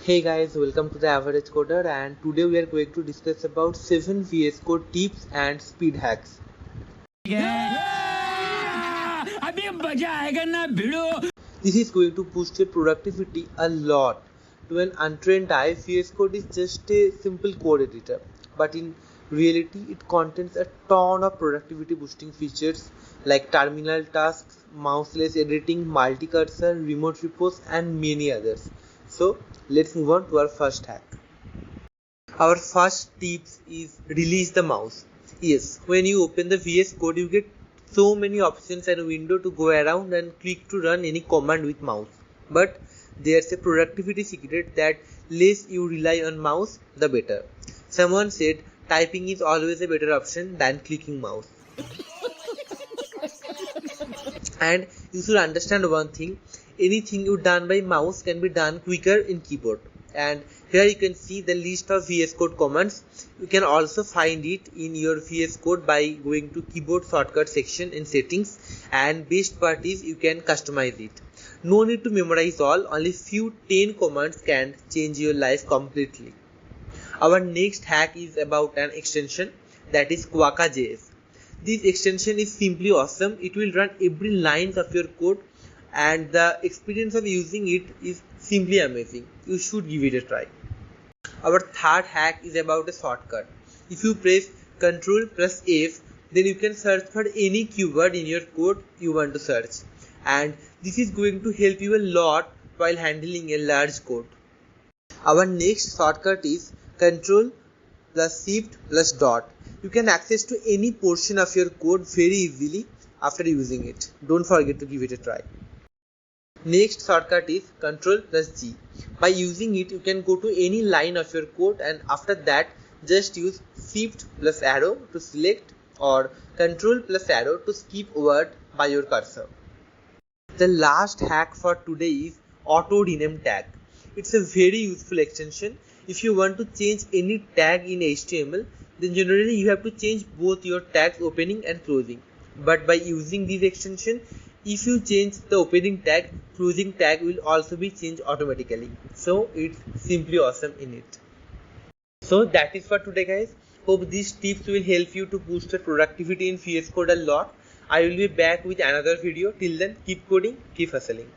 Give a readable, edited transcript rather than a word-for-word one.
Hey guys, welcome to the Average Coder, and today we are going to discuss about 7 VS Code tips and speed hacks. This is going to boost your productivity a lot. To an untrained eye, VS Code is just a simple code editor, but in reality it contains a ton of productivity boosting features like terminal tasks, mouseless editing, multi-cursor, remote repos and many others. So let's move on to our first hack. Our first tips is release the mouse. Yes, when you open the VS Code, you get so many options and a window to go around and click to run any command with mouse. But there's a productivity secret that less you rely on mouse, the better. Someone said typing is always a better option than clicking mouse. And you should understand one thing, anything you done by mouse can be done quicker in keyboard. And here you can see the list of VS Code commands. You can also find it in your VS Code by going to keyboard shortcut section in settings, and best part is you can customize it. No need to memorize all, only few 10 commands can change your life completely. Our next hack is about an extension, that is Quokka.js. This extension is simply awesome. It will run every line of your code and the experience of using it is simply amazing. You should give it a try. Our third hack is about a shortcut. If you press Ctrl plus F, then you can search for any keyword in your code you want to search, and this is going to help you a lot while handling a large code. Our next shortcut is Ctrl plus Shift plus dot. You can access to any portion of your code very easily after using it. Don't forget to give it a try. Next shortcut is Ctrl plus G. By using it, you can go to any line of your code, and after that just use Shift plus arrow to select or Ctrl plus arrow to skip word by your cursor. The last hack for today is auto rename tag. It's a very useful extension. If you want to change any tag in HTML, then generally you have to change both your tags opening and closing. But by using this extension, if you change the opening tag, closing tag will also be changed automatically. So it's simply awesome in it. So that is for today guys. Hope these tips will help you to boost your productivity in VS Code a lot. I will be back with another video. Till then, keep coding, keep hustling.